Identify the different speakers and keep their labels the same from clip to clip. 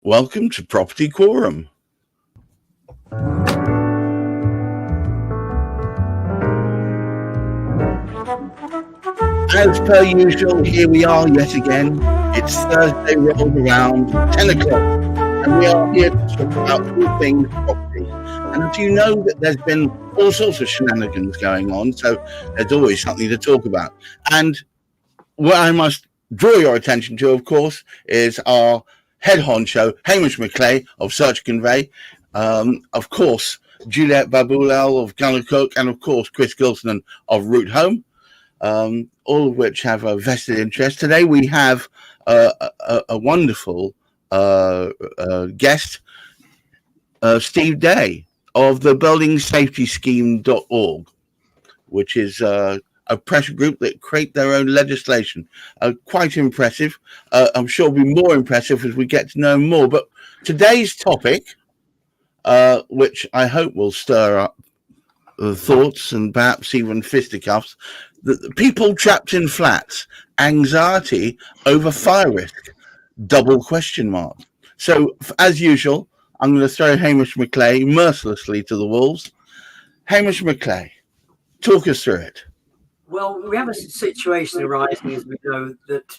Speaker 1: Welcome to Property Quorum. As per usual, here we are yet again. It's Thursday rolled around 10 o'clock, and we are here to talk about all things property. And as you know, that there's been all sorts of shenanigans going on, so there's always something to talk about. And what I must draw your attention to, of course, is our head honcho, Hamish McLay of Search Convey, of course, Juliet Baboolal of gunnercooke, and of course, Chris Gilsenan of Route Home, all of which have a vested interest. Today we have a wonderful guest, Steve Day of the buildingsafetyscheme.org, which is a pressure group that create their own legislation. Quite impressive. I'm sure it'll be more impressive as we get to know more. But today's topic, which I hope will stir up thoughts and perhaps even fisticuffs, the people trapped in flats, anxiety over fire risk, double question mark. So, as usual, I'm going to throw Hamish McLay mercilessly to the wolves. Hamish McLay, talk us through it.
Speaker 2: Well, we have a situation arising, as we know, that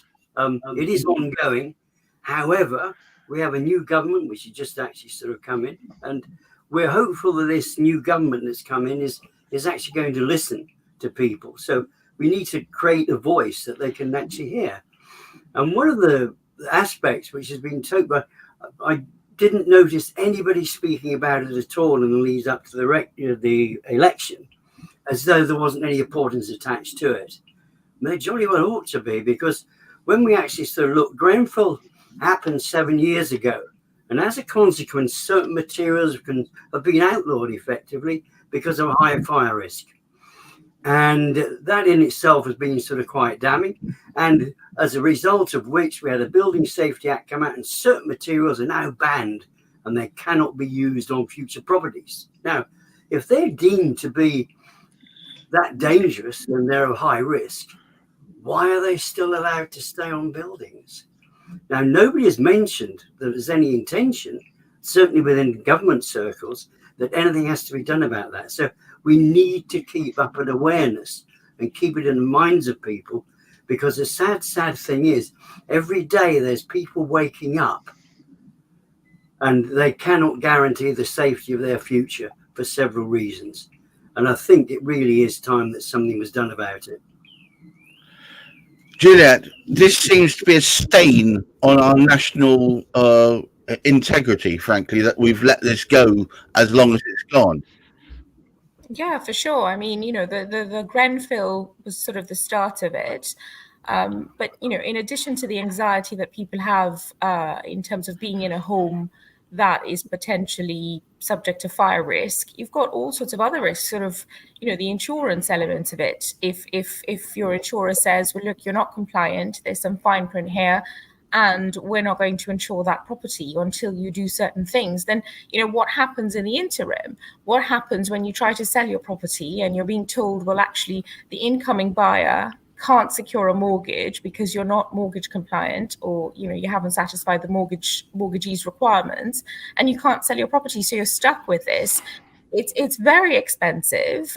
Speaker 2: it is ongoing. However, we have a new government, which has just actually sort of come in, and we're hopeful that this new government that's come in is actually going to listen to people. So we need to create a voice that they can actually hear. And one of the aspects which has been talked about, I didn't notice anybody speaking about it at all in the lead up to the election, as though there wasn't any importance attached to it. And there jolly well ought to be, because when we actually sort of look, Grenfell happened 7 years ago, and as a consequence, certain materials have been outlawed effectively because of a higher fire risk. And that in itself has been sort of quite damning. And as a result of which, we had a Building Safety Act come out, and certain materials are now banned and they cannot be used on future properties. Now, if they're deemed to be that dangerous and they're of high risk, why are they still allowed to stay on buildings? Now, nobody has mentioned that there's any intention, certainly within government circles, that anything has to be done about that. So we need to keep up an awareness and keep it in the minds of people, because the sad thing is, every day there's people waking up and they cannot guarantee the safety of their future for several reasons. And I think it really is time that something was done about it.
Speaker 1: Juliet, this seems to be a stain on our national integrity, frankly, that we've let this go as long as it's gone.
Speaker 3: Yeah, for sure. I mean, the Grenfell was sort of the start of it. But, in addition to the anxiety that people have in terms of being in a home that is potentially subject to fire risk, you've got all sorts of other risks, sort of, the insurance element of it. If your insurer says, well, look, you're not compliant, there's some fine print here, and we're not going to insure that property until you do certain things, then, what happens in the interim? What happens when you try to sell your property and you're being told, well, actually, the incoming buyer can't secure a mortgage because you're not mortgage compliant, or you haven't satisfied the mortgagee's requirements, and you can't sell your property, so you're stuck with this. It's very expensive.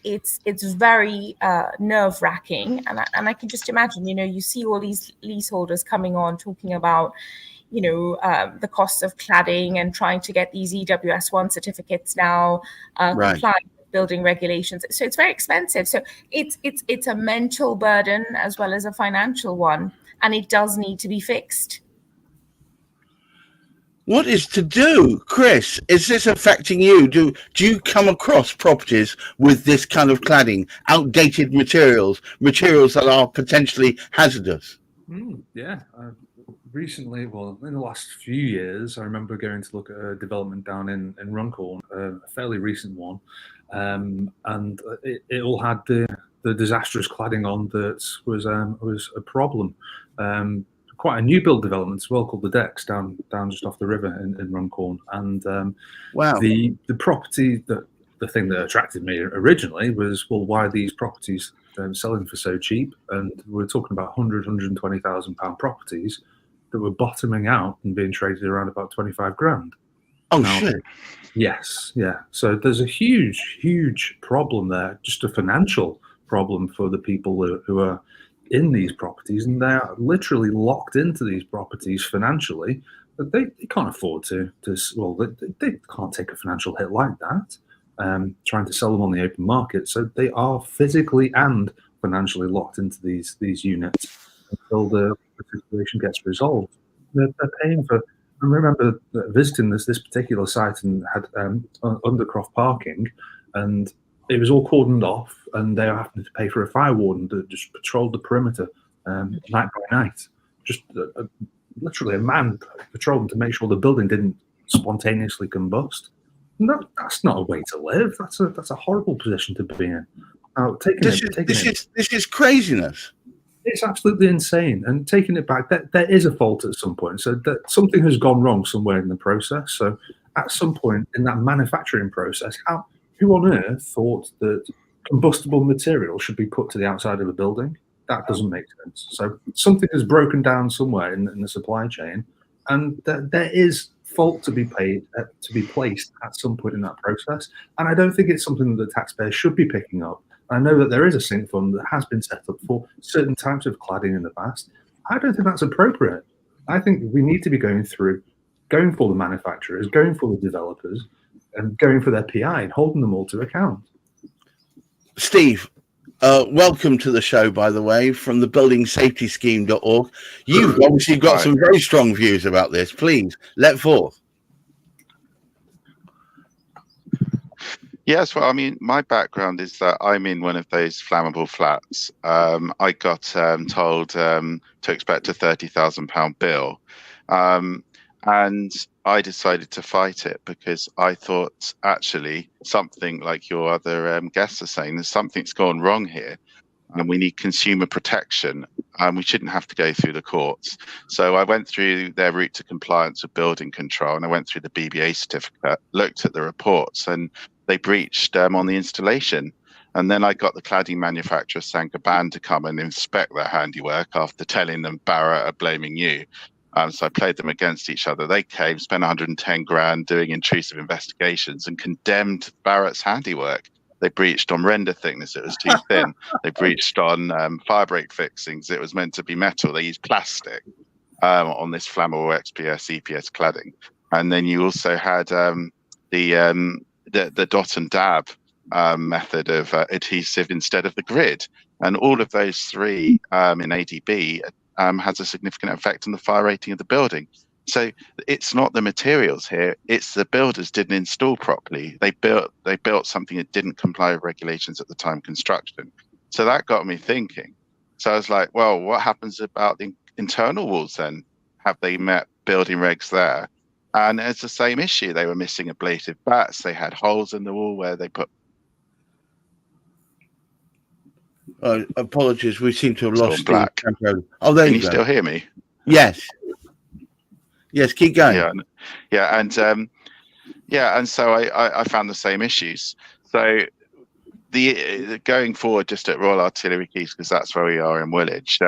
Speaker 3: It's very nerve-wracking, and I can just imagine. You see all these leaseholders coming on talking about the costs of cladding and trying to get these EWS1 certificates now,
Speaker 1: Right.
Speaker 3: complying with building regulations. So it's very expensive. So it's a mental burden as well as a financial one, and it does need to be fixed.
Speaker 1: What is to do, Chris? Is this affecting you? Do you come across properties with this kind of cladding, outdated materials that are potentially hazardous?
Speaker 4: Yeah. Recently, well, in the last few years, I remember going to look at a development down in Runcorn, a fairly recent one, and it all had the disastrous cladding on that was a problem. Quite a new build development as well, called the Decks, down just off the river in Runcorn. And
Speaker 1: Wow.
Speaker 4: The property, the thing that attracted me originally was, well, why are these properties selling for so cheap? And we're talking about £120,000 properties that were bottoming out and being traded around about 25 grand.
Speaker 1: Oh,
Speaker 4: Now,
Speaker 1: shit.
Speaker 4: Yes, yeah. So there's a huge problem there, just a financial problem for the people who are in these properties, and they are literally locked into these properties financially. But they can't afford to well, they can't take a financial hit like that, trying to sell them on the open market. So they are physically and financially locked into these units until the situation gets resolved. They're paying for. I remember visiting this particular site and had undercroft parking, and it was all cordoned off, and they were having to pay for a fire warden that just patrolled the perimeter night by night. Just literally a man patrolling to make sure the building didn't spontaneously combust. No, that's not a way to live. That's a horrible position to be in.
Speaker 1: This is craziness.
Speaker 4: It's absolutely insane, and taking it back, there is a fault at some point. So that something has gone wrong somewhere in the process. So at some point in that manufacturing process, who on earth thought that combustible material should be put to the outside of a building? That doesn't make sense. So something has broken down somewhere in the supply chain, and there is fault to be placed at some point in that process. And I don't think it's something that the taxpayers should be picking up. I know that there is a sync fund that has been set up for certain types of cladding in the past. I don't think that's appropriate. I think we need to be going for the manufacturers, going for the developers, and going for their PI and holding them all to account.
Speaker 1: Steve, welcome to the show, by the way, from the buildingsafetyscheme.org. You've obviously got some very strong views about this. Please, let forth.
Speaker 5: Yes, well, I mean, my background is that I'm in one of those flammable flats. I got told to expect a £30,000 bill. And I decided to fight it because I thought, actually, something like your other guests are saying, there's something's gone wrong here. And we need consumer protection. We shouldn't have to go through the courts. So I went through their route to compliance with building control, and I went through the BBA certificate, looked at the reports, and they breached on the installation. And then I got the cladding manufacturer Saint-Gobain to come and inspect their handiwork after telling them Barratt are blaming you. So I played them against each other. They came, spent 110 grand doing intrusive investigations and condemned Barratt's handiwork. They breached on render thickness, it was too thin. They breached on fire break fixings, it was meant to be metal. They used plastic on this flammable XPS, EPS cladding. And then you also had the dot and dab method of adhesive instead of the grid. And all of those three in ADB has a significant effect on the fire rating of the building. So it's not the materials here, it's the builders didn't install properly. They built something that didn't comply with regulations at the time of construction. So that got me thinking. So I was like, well, what happens about the internal walls then? Have they met building regs there? And it's the same issue. They were missing ablative bats. They had holes in the wall where they put.
Speaker 1: Apologies, we seem to have
Speaker 5: It's all
Speaker 1: lost
Speaker 5: black.
Speaker 1: Oh, there
Speaker 5: Can
Speaker 1: you
Speaker 5: you
Speaker 1: go.
Speaker 5: still hear me?
Speaker 1: Yes. Yes, keep going.
Speaker 5: And so I found the same issues. So the going forward, just at Royal Artillery Keys, because that's where we are in Woolwich,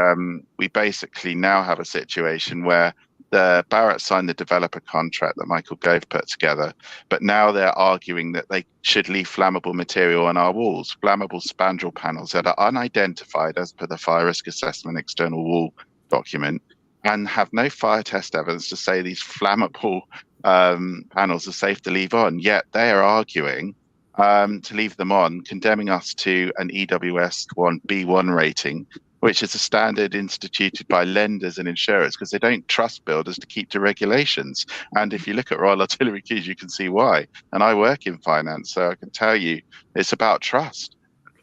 Speaker 5: we basically now have a situation where the Barratt signed the developer contract that Michael Gove put together, but now they're arguing that they should leave flammable material on our walls, flammable spandrel panels that are unidentified as per the fire risk assessment external wall document, and have no fire test evidence to say these flammable panels are safe to leave on. Yet they are arguing to leave them on, condemning us to an EWS 1B1 rating, which is a standard instituted by lenders and insurers because they don't trust builders to keep to regulations. And if you look at Royal Artillery Keys, you can see why. And I work in finance, so I can tell you it's about trust.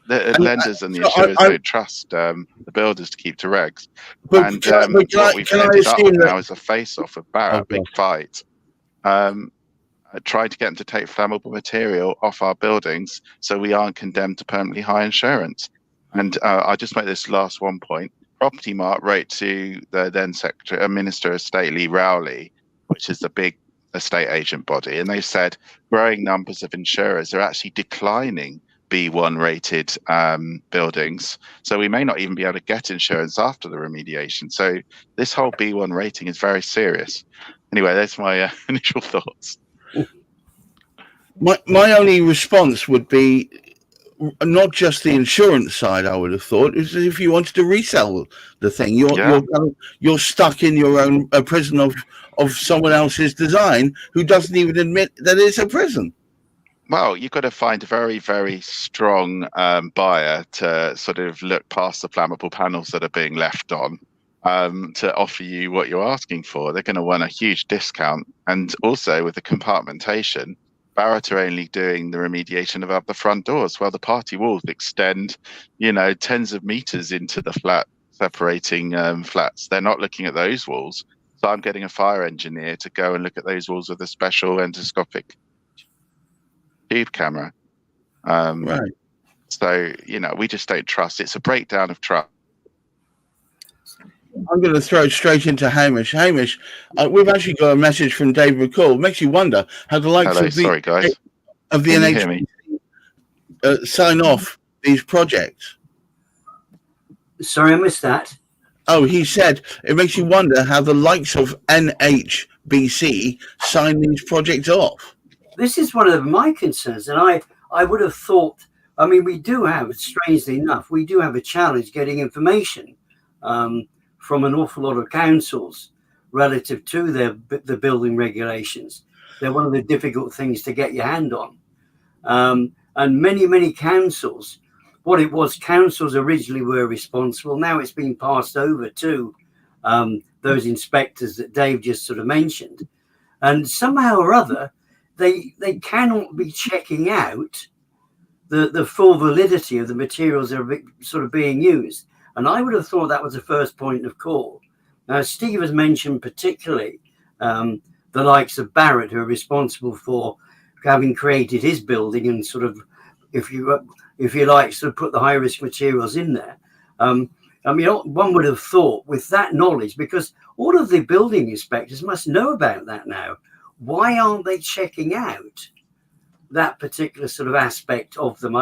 Speaker 5: The lenders and the insurers don't trust the builders to keep to regs. What we've ended up with now is a face-off of Barratt, big fight, trying to get them to take flammable material off our buildings so we aren't condemned to permanently high insurance. And I just make this last one point. Property Mart wrote to the then Minister of State Lee Rowley, which is the big estate agent body, and they said growing numbers of insurers are actually declining B1 rated buildings. So we may not even be able to get insurance after the remediation. So this whole B1 rating is very serious. Anyway, that's my initial thoughts.
Speaker 1: My only response would be not just the insurance side. I would have thought is if you wanted to resell the thing, you're stuck in your own prison of someone else's design who doesn't even admit that it's a prison.
Speaker 5: Well, you've got to find a very, very strong buyer to sort of look past the flammable panels that are being left on to offer you what you're asking for. They're going to want a huge discount. And also with the compartmentation, Barrett are only doing the remediation above the front doors, while the party walls extend, tens of meters into the flat, separating flats. They're not looking at those walls. So I'm getting a fire engineer to go and look at those walls with a special endoscopic tube camera.
Speaker 1: Right.
Speaker 5: So, we just don't trust. It's a breakdown of trust.
Speaker 1: I'm going to throw it straight into Hamish. Hamish, we've actually got a message from Dave McCall. Makes you wonder how the likes of the NHS sign off these projects.
Speaker 2: Sorry, I missed that.
Speaker 1: Oh, he said it makes you wonder how the likes of NHBC sign these projects off.
Speaker 2: This is one of my concerns, and I would have thought, we do have, strangely enough, we do have a challenge getting information from an awful lot of councils relative to the building regulations. They're one of the difficult things to get your hand on. And many councils, councils originally were responsible. Now it's been passed over to those inspectors that Dave just sort of mentioned. And somehow or other, they cannot be checking out the full validity of the materials that are sort of being used. And I would have thought that was the first point of call. Now, Steve has mentioned particularly the likes of Barrett, who are responsible for having created his building and sort of, if you like, sort of put the high-risk materials in there. One would have thought with that knowledge, because all of the building inspectors must know about that now. Why aren't they checking out that particular sort of aspect of them?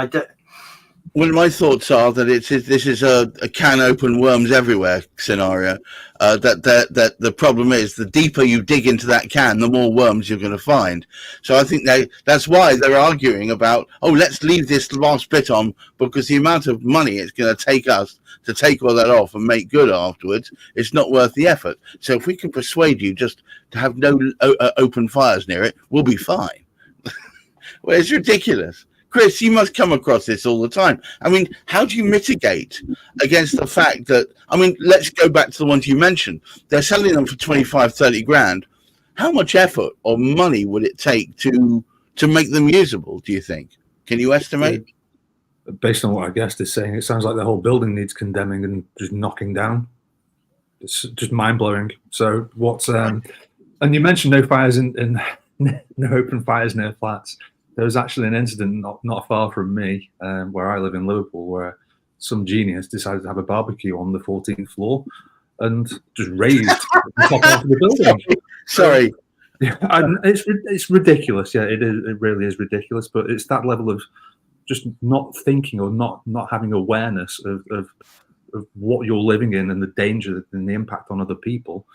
Speaker 1: Well, my thoughts are that this is a can open worms everywhere scenario. That the problem is the deeper you dig into that can, the more worms you're going to find. So I think that's why they're arguing about, let's leave this last bit on, because the amount of money it's going to take us to take all that off and make good afterwards, it's not worth the effort. So if we can persuade you just to have no open fires near it, we'll be fine. Well, it's ridiculous. Chris, you must come across this all the time. How do you mitigate against the fact that, let's go back to the ones you mentioned. They're selling them for 25, 30 grand. How much effort or money would it take to make them usable, do you think? Can you estimate?
Speaker 4: Based on what our guest is saying, it sounds like the whole building needs condemning and just knocking down. It's just mind-blowing. So and you mentioned no fires no open fires near flats. There was actually an incident not far from me, where I live in Liverpool, where some genius decided to have a barbecue on the 14th floor and just raised the top half of the building.
Speaker 1: Sorry.
Speaker 4: And it's ridiculous. Yeah, it is. It really is ridiculous. But it's that level of just not thinking or not having awareness of what you're living in and the danger and the impact on other people.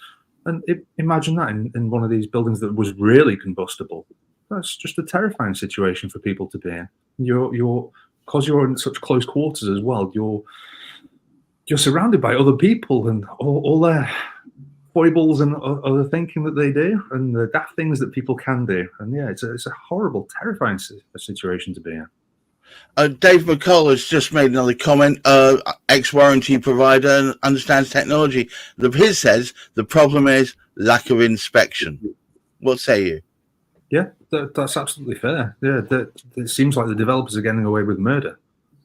Speaker 4: And imagine that in one of these buildings that was really combustible. That's just a terrifying situation for people to be in. Because you're in such close quarters as well. You're surrounded by other people and all their foibles and other thinking that they do, and the daft things that people can do. And yeah, it's a horrible, terrifying situation to be in.
Speaker 1: Dave McCall has just made another comment. Ex-warranty provider understands technology. His says the problem is lack of inspection. What say you?
Speaker 4: Yeah, that's absolutely fair. Yeah, it seems like the developers are getting away with murder,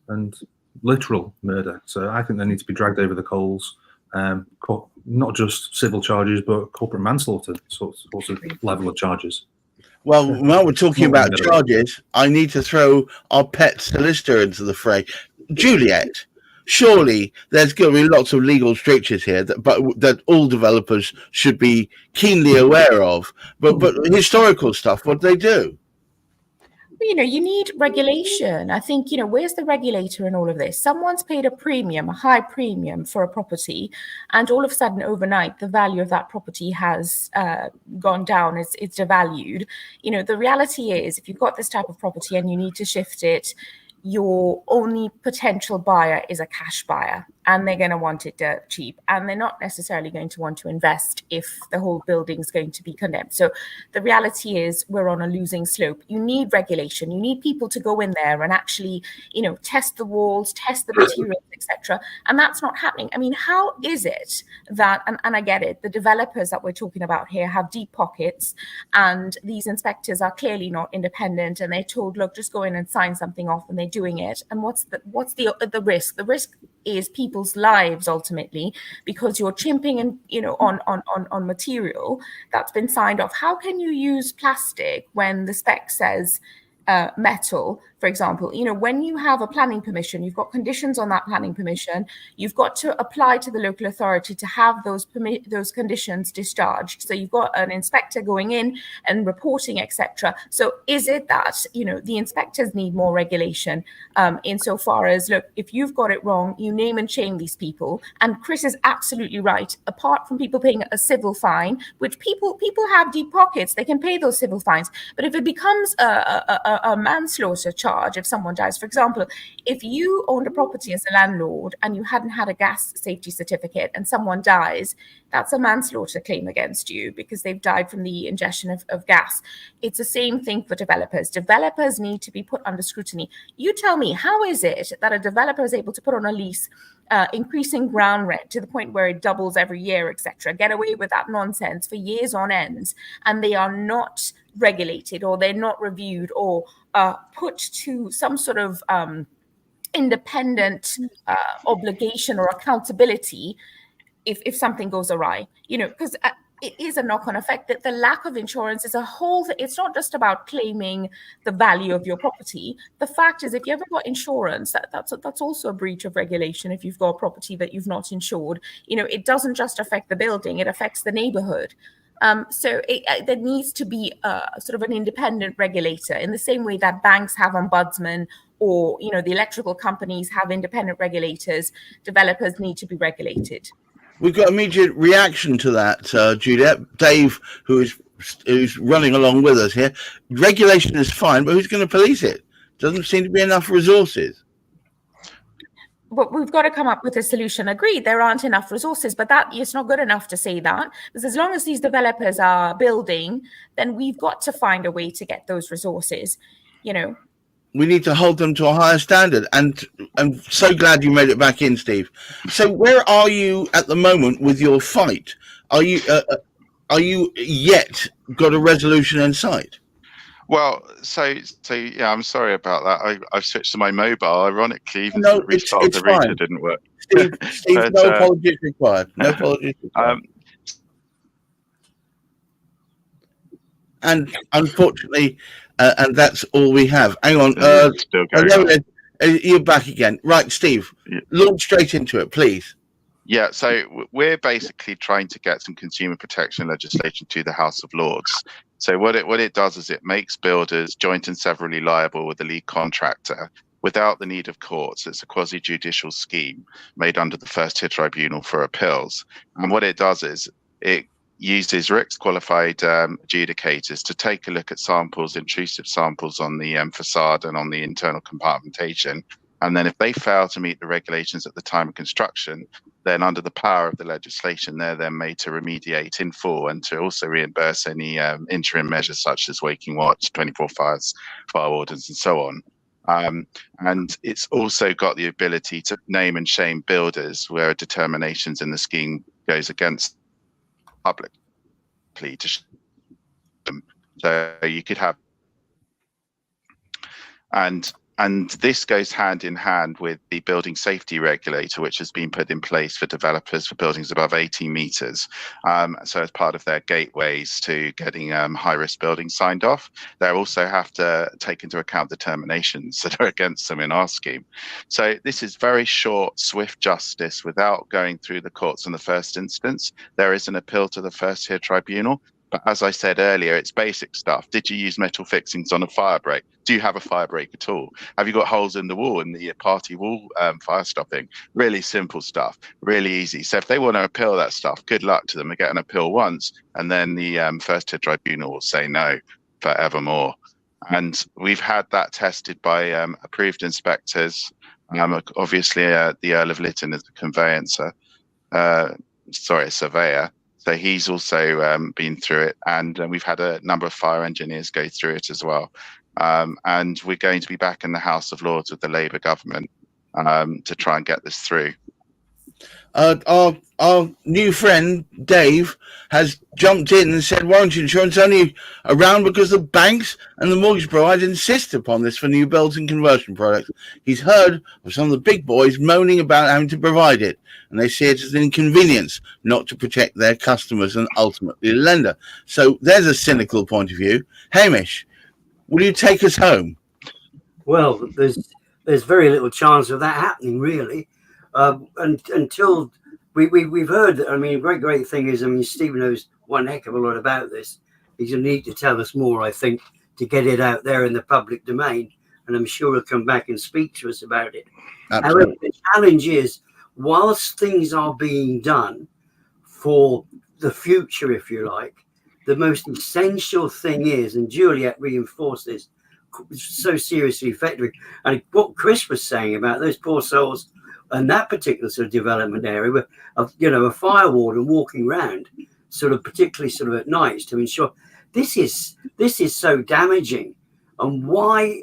Speaker 4: and literal murder. So I think they need to be dragged over the coals. Not just civil charges, but corporate manslaughter sorts of level of charges.
Speaker 1: Well, while we're talking about charges, I need to throw our pet solicitor into the fray. Juliet, surely there's going to be lots of legal strictures here that all developers should be keenly aware of. But historical stuff, what do they do?
Speaker 3: You know, you need regulation. I think, you know, where's the regulator in all of this? Someone's paid a premium, a high premium for a property, and all of a sudden overnight, the value of that property has gone down, it's devalued. You know, the reality is if you've got this type of property and you need to shift it, your only potential buyer is a cash buyer, and they're going to want it dirt cheap, and they're not necessarily going to want to invest if the whole building's going to be condemned. So the reality is we're on a losing slope. You need regulation. You need people to go in there and actually, you know, test the walls, test the materials, etc. And that's not happening. I mean, how is it that, and I get it, the developers that we're talking about here have deep pockets, and these inspectors are clearly not independent, and they're told, look, just go in and sign something off, and they're doing it. And what's the risk? The risk is people's lives ultimately, because you're chimping and, you know, on material that's been signed off. How can you use plastic when the spec says metal, for example? You know, when you have a planning permission, you've got conditions on that planning permission. You've got to apply to the local authority to have those conditions discharged. So you've got an inspector going in and reporting, etc. So is it that, you know, the inspectors need more regulation insofar as, look, if you've got it wrong, you name and shame these people. And Chris is absolutely right. Apart from people paying a civil fine, which people have deep pockets, they can pay those civil fines. But if it becomes a manslaughter charge, if someone dies, for example, if you owned a property as a landlord and you hadn't had a gas safety certificate and someone dies, that's a manslaughter claim against you because they've died from the ingestion of gas. It's the same thing for developers. Developers need to be put under scrutiny. You tell me, how is it that a developer is able to put on a lease increasing ground rent to the point where it doubles every year, etc., get away with that nonsense for years on end, and they are not regulated, or they're not reviewed, or put to some sort of independent obligation or accountability if something goes awry? You know, because it is a knock-on effect that the lack of insurance is a whole. It's not just about claiming the value of your property. The fact is, if you ever got insurance, that's also a breach of regulation. If you've got a property that you've not insured, you know, it doesn't just affect the building; it affects the neighborhood. So there needs to be sort of an independent regulator, in the same way that banks have ombudsmen, or, you know, the electrical companies have independent regulators. Developers need to be regulated.
Speaker 1: We've got immediate reaction to that, Juliet. Dave, who's running along with us here. Regulation is fine, but who's going to police it? Doesn't seem to be enough resources.
Speaker 3: But we've got to come up with a solution. Agreed, there aren't enough resources, but that it's not good enough to say that, because as long as these developers are building, then we've got to find a way to get those resources, you know.
Speaker 1: We need to hold them to a higher standard. And I'm so glad you made it back in, Steve. So where are you at the moment with your fight? Are you yet got a resolution in sight?
Speaker 5: Well, so yeah, I'm sorry about that. I've switched to my mobile. Ironically, even
Speaker 1: no,
Speaker 5: it's the router didn't work.
Speaker 1: Steve, but, no apologies required. No apologies required. And unfortunately, and that's all we have. Hang on.
Speaker 5: Still going on.
Speaker 1: You're back again. Right, Steve, launch straight into it, please.
Speaker 5: Yeah, so we're basically trying to get some consumer protection legislation to the House of Lords. So what it does is it makes builders joint and severally liable with the lead contractor without the need of courts. It's a quasi-judicial scheme made under the first-tier tribunal for appeals. And what it does is it uses RICS qualified adjudicators to take a look at samples, intrusive samples on the facade and on the internal compartmentation. And then if they fail to meet the regulations at the time of construction, then under the power of the legislation, they're then made to remediate in full and to also reimburse any interim measures such as waking watch, 24 fires, fire wardens, and so on. And it's also got the ability to name and shame builders where determinations in the scheme goes against publicly to them. So you could have, and this goes hand in hand with the building safety regulator, which has been put in place for developers for buildings above 18 meters. So as part of their gateways to getting high-risk buildings signed off, they also have to take into account determinations that are against them in our scheme. So this is very short, swift justice without going through the courts in the first instance. There is an appeal to the first-tier tribunal. But as I said earlier, it's basic stuff. Did you use metal fixings on a fire break? Do you have a fire break at all? Have you got holes in the wall, in the party wall fire stopping? Really simple stuff, really easy. So if they want to appeal that stuff, good luck to them. They get an appeal once, and then the first tier tribunal will say no forevermore. And we've had that tested by approved inspectors. Obviously, the Earl of Lytton is a conveyancer, a surveyor. So he's also been through it, and we've had a number of fire engineers go through it as well. And we're going to be back in the House of Lords with the Labour government to try and get this through.
Speaker 1: Our new friend Dave has jumped in and said warranty insurance only around because the banks and the mortgage providers insist upon this for new builds and conversion products. He's heard of some of the big boys moaning about having to provide it, and they see it as an inconvenience not to protect their customers and ultimately the lender. So there's a cynical point of view. Hamish, will you take us home?
Speaker 2: Well, there's very little chance of that happening, really. Until we've heard that. I mean, a great thing is, I mean, Stephen knows one heck of a lot about this. He's going to need to tell us more, I think, to get it out there in the public domain, and I'm sure he'll come back and speak to us about it.
Speaker 1: Absolutely.
Speaker 2: However, the challenge is, whilst things are being done for the future, if you like, the most essential thing is, and Juliet reinforced this so seriously, effectively, and what Chris was saying about those poor souls and that particular sort of development area, where, a fire warden walking around, sort of particularly sort of at nights, to ensure this is so damaging. And why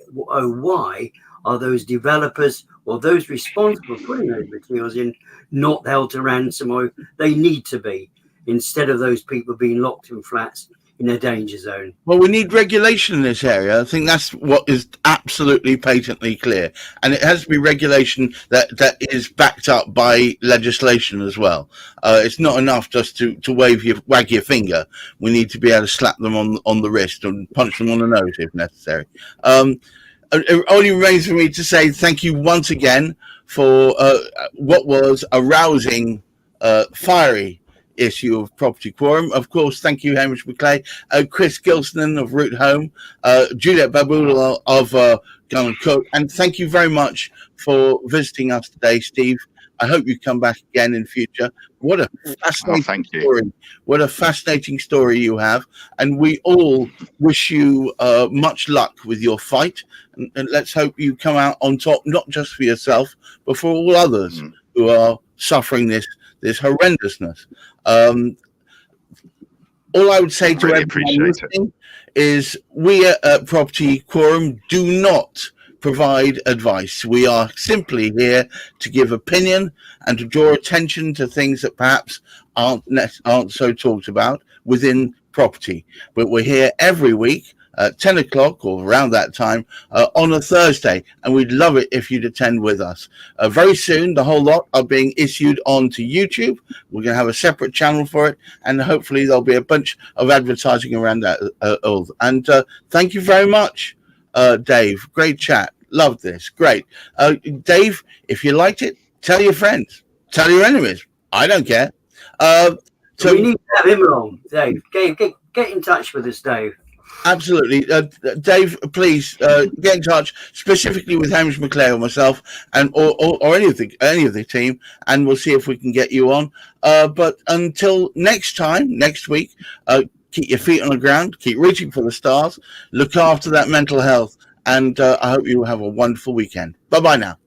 Speaker 2: are those developers or those responsible for putting those materials in not held to ransom, or they need to be, instead of those people being locked in flats in a danger zone?
Speaker 1: Well, we need regulation in this area. I think that's what is absolutely patently clear. And it has to be regulation that is backed up by legislation as well. It's not enough just to wag your finger. We need to be able to slap them on the wrist and punch them on the nose if necessary. It only remains for me to say thank you once again for what was a rousing, fiery issue of Property Quorum. Of course, thank you, Hamish McLay, Chris Gilsenan of Root Home, Juliet Baboolal of gunnercooke, and thank you very much for visiting us today, Steve. I hope you come back again in future. What a fascinating story. What a fascinating story you have. And we all wish you much luck with your fight. And let's hope you come out on top, not just for yourself, but for all others who are suffering this horrendousness. All I would say to everyone listening is we at Property Quorum do not provide advice. We are simply here to give opinion and to draw attention to things that perhaps aren't so talked about within property. But we're here every week at 10 o'clock or around that time on a Thursday, and we'd love it if you'd attend with us. Very soon, the whole lot are being issued onto YouTube. We're going to have a separate channel for it, and hopefully there'll be a bunch of advertising around that. And thank you very much, Dave. Great chat. Loved this. Great. Dave, if you liked it, tell your friends. Tell your enemies. I don't care.
Speaker 2: So we need to have him along, Dave. Get in touch with us, Dave.
Speaker 1: Absolutely. Dave, please get in touch specifically with Hamish McLay or myself, and or any of the team, and we'll see if we can get you on. But until next week, keep your feet on the ground, keep reaching for the stars, look after that mental health, and I hope you have a wonderful weekend. Bye-bye now.